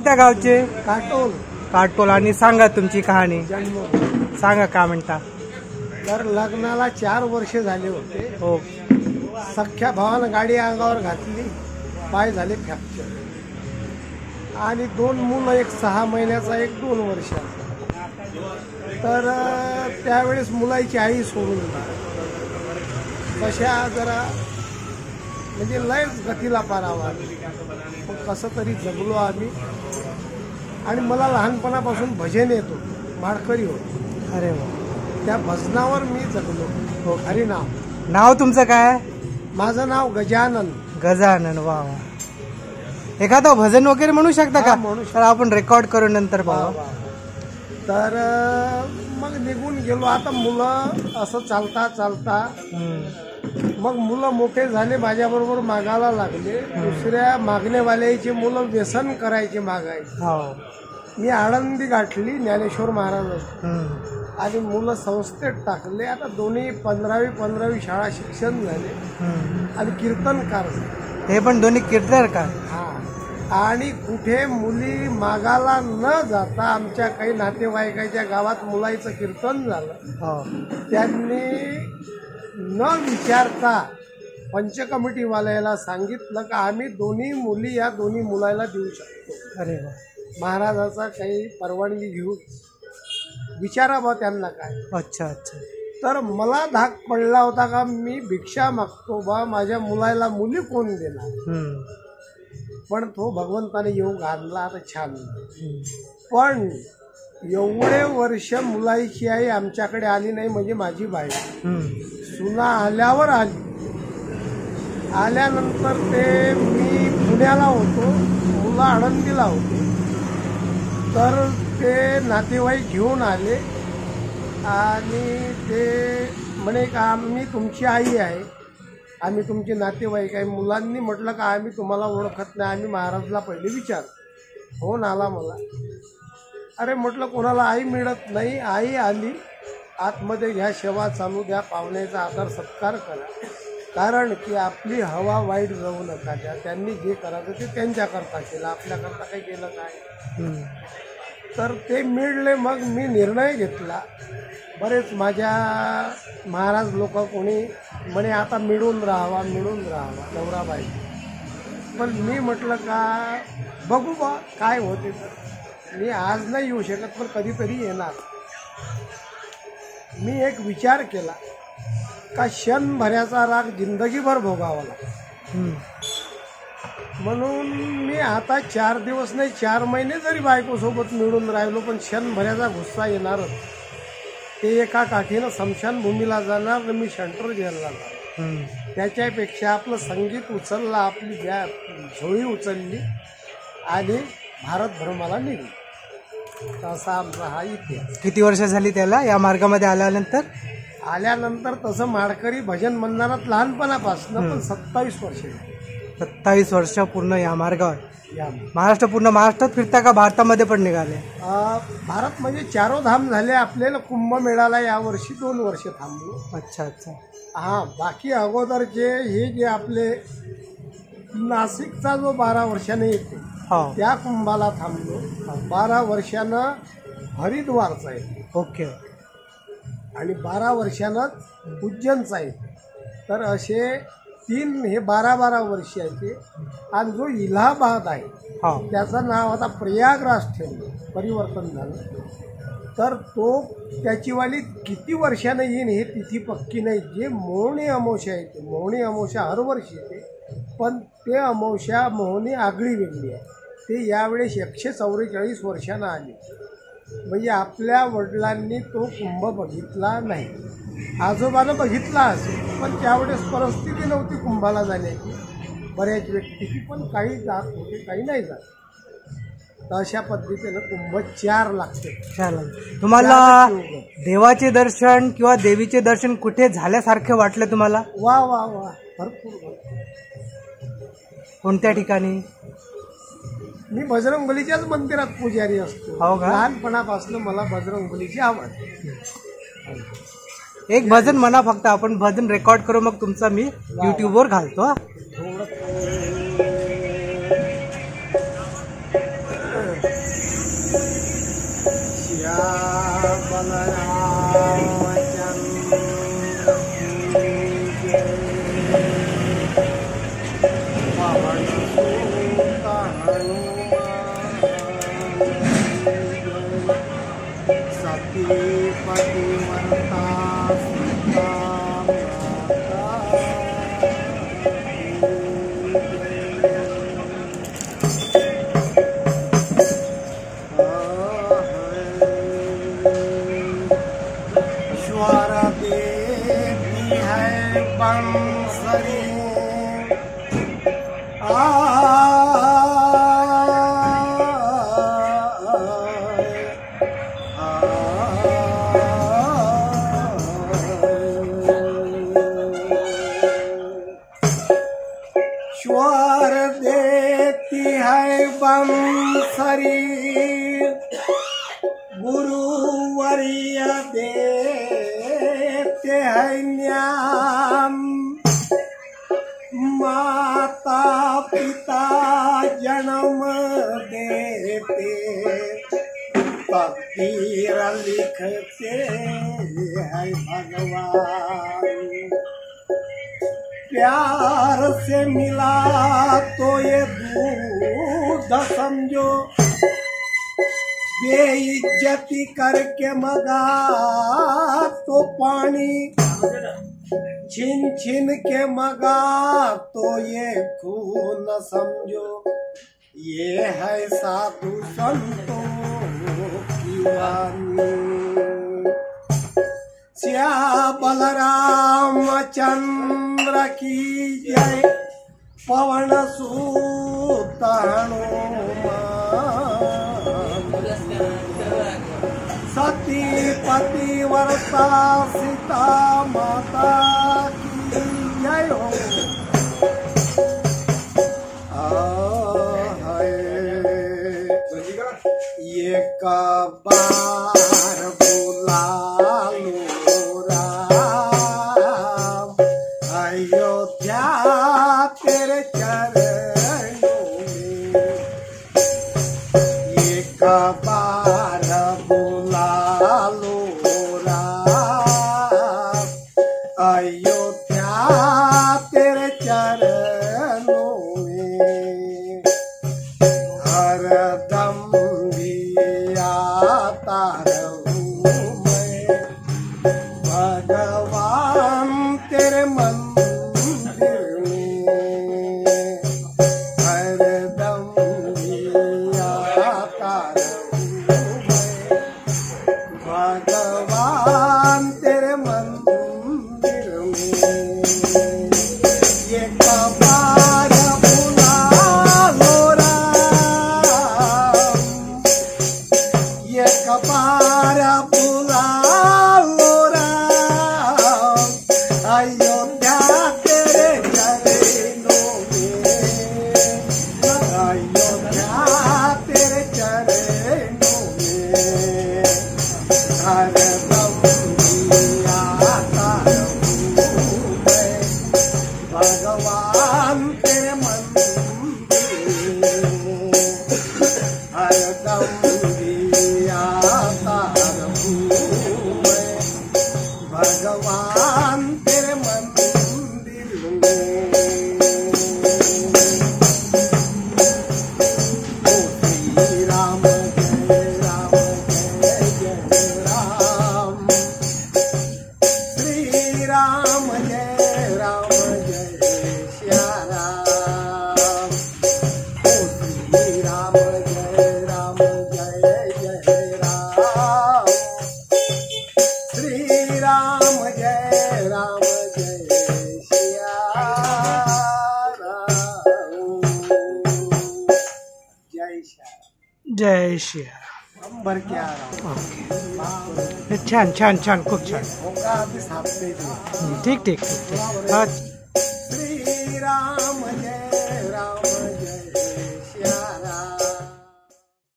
कोणत्या गावचे? काटोल. काटोल. आणि सांगा तुमची कहाणी. जन्म सांगा काय म्हणता. तर लग्नाला 4 वर्ष झाले होते. हो. सख्या भावानं गाडी अंगावर घातली, पाय झाले फ्रॅक्चर. आणि 2 मुलं, एक 6 महिन्याचा, एक 2 वर्षाचा. तर त्यावेळेस मुलाची आई सोडून गेली. तशा जरा म्हणजे लयच गतीला पारावा. पण कसं तरी जगलो आम्ही. आणि मला लहानपणापासून भजन येत होतं, माळकरी होतो. अरे वा. त्या भजनावर मी जगलो. हो. हरिनाम. नाव तुमचं काय? माझं नाव गजानन. गजानन. वा वा. एखादं भजन वगैरे म्हणू शकता का? म्हणू तर आपण रेकॉर्ड करू नंतर पाहू. तर मग निघून गेलो. आता मुलं असं चालता चालता मग मुलं मोठे झाले, माझ्याबरोबर मागायला लागले. दुसऱ्या मागणेवाल्याची मुलं व्यसन करायचे, मागायचे. मी आळंदी गाठली ज्ञानेश्वर महाराज. आणि मुलं संस्थेत टाकले. आता दोन्ही 15वी शाळा शिक्षण झाले. आणि कीर्तनकार झाले. हे पण दोन्ही कीर्तन का? हा. आणि कुठे मुली मागाला न जाता आमच्या काही नातेवाईकाच्या गावात मुलाचं कीर्तन झालं. त्यांनी न विचारता पंचकमिटीवाल्याला सांगितलं का आम्ही दोन्ही मुली या दोन्ही मुलाला देऊ शकतो. अरे वा. महाराजाचा काही परवानगी घेऊन विचारा बा त्यांना काय. अच्छा अच्छा. तर मला धाक पडला होता का मी भिक्षा मागतो बा, माझ्या मुलाला मुली कोण देणार. पण तो भगवंताने येऊ घालला. आता छान. पण एवढे वर्ष मुलाची आई आमच्याकडे आली नाही. म्हणजे माझी बायको सुना आल्यावर आली. आल्यानंतर ते मी पुण्याला होतो, मुलं आळंदीला होते. तर ते नातेवाईक घेऊन आले आणि ते म्हणे का आम्ही तुमची आई आहे, आम्ही तुमचे नातेवाईक आहे. मुलांनी म्हटलं का आम्ही तुम्हाला ओळखत नाही, आम्ही महाराजला पहिले विचार. फोन आला मला. अरे म्हटलं कोणाला आई मिळत नाही. आई आली. आतमध्ये घ्या, सेवा चालू द्या, पाहुण्याचा आदर सत्कार करा. कारण की आपली हवा वाईट जाऊ नका द्या. त्यांनी जे करायचं ते त्यांच्याकरता केलं, आपल्याकरता काही केलं काय. तर ते मिळले. मग मी निर्णय घेतला. बरेच माझ्या महाराज लोक कोणी म्हणे आता मिळून राहावा नवरा बायको. पण मी म्हटलं का बघू बा काय होते. तर मी आज नाही येऊ शकत, पण कधीतरी येणार. मी एक विचार केला का क्षणभराचा राग जिंदगीभर भोगावा लागतो. म्हणून मी आता 4 दिवस नाही 4 महिने जरी बायकोसोबत मिळून राहिलो, पण क्षणभराचा गुस्सा येणारच. ते एका काठीनं स्मशानभूमीला जाणार, मी शंटर घ्यायला जाणार. त्याच्यापेक्षा आपलं संगीत उचललं, आपली झोळी उचलली आणि भारत भ्रमाला निघली. असा आमचा हा इतिहास. किती वर्ष झाली त्याला या मार्गामध्ये आल्यानंतर तसं माळकरी भजन मंदिरात लहानपणापासून, पण 27 वर्ष. 27 वर्ष पूर्ण या मार्गावर. महाराष्ट्र पूर्ण महाराष्ट्रात फिरता का भारतामध्ये पण निघाले? भारत म्हणजे 4 धाम झाले. आपल्याला कुंभमेळ्याला यावर्षी 2 वर्ष थांबलो. अच्छा अच्छा. हा. बाकी अगोदरचे हे जे आपले नाशिकचा जो 12 वर्षाने येते त्या कुंभाला थांबलो. 12 वर्षानं हरिद्वारचा येते. ओके. आणि 12 वर्षानंच उज्जैनचा येते. तर असे 3 हे 12 वर्ष आहे. आणि जो इलाहाबाद आहे त्याचं नाव आता प्रयागराज ठेवलं, परिवर्तन झालं. तर तो त्याचीवाली किती वर्षानं येईन हे तिथी पक्की नाही. जे मोहनी अमावस्या येते, मोहनी अमावस्या हर वर्षी येते, पण ते अमावस्या मोहनी आगळी वेगळी आहे. ते यावेळेस 144 वर्षानं आली. म्हणजे आपल्या वडिलांनी तो कुंभ बघितला नाही. आजोबानं बघितला असेल, पण त्यावेळेस परिस्थिती नव्हती कुंभाला जाण्याची बऱ्याच व्यक्तीची. पण काही जात होते, काही नाही जात. तर अशा पद्धतीनं कुंभ 4 लागते. तुम्हाला देवाचे दर्शन किंवा देवीचे दर्शन कुठे झाल्यासारखे वाटलं तुम्हाला? वा वा वा. भरपूर. कोणत्या ठिकाणी? मी बजरंगबलीच्याच मंदिरात पुजारी असतो. लहानपणापासून मला बजरंगबलीची आवड. एक भजन म्हणा फक्त, आपण भजन रेकॉर्ड करू, मग तुमचा मी युट्यूबवर घालतो. स्वर देती है बंसरी गुरुवरिय देते हैं न्याम माता पिता जन्म देते तकदीर लिखते हैं भगवान प्यार से मिला तो ये दूध समझो बेइज्जती करके मगा तो पानी छीन छीन के मगा तो ये खून समझो ये है साधु संतों की वाणी श्या बलराम चंद्र की जय पवन सूत हनुमान सती पतिव्रता सीता माता की जय हो ये कबार बुला लो राम अयोध्या तेरे चरणों में ये कबार बुला लो राम अयोध्या तेरे चरणों में हरदम आता रहूं मैं भगवान तेरे मंदिर में हरदम आता रहूं मैं भगवान तेरे मंदिर में ये कबार बुला लो राम ये कबार बुला लो राम अयोध्या तेरे चरणों में अयोध्या तेरे चरणों में हरदम आता रहूं मैं भगवान तेरे मंदिर में हरदम भगवान तेरे मंदिर में ओ श्री राम जय राम जय जय राम श्री राम जय श्या राम ओ श्री राम जय जय राम श्री राम जय श्या राम जय श्या जय श्री नंबर क्या ओके छान छान छान खूप छान ठीक ठीक ठीक ठीक श्री राम जय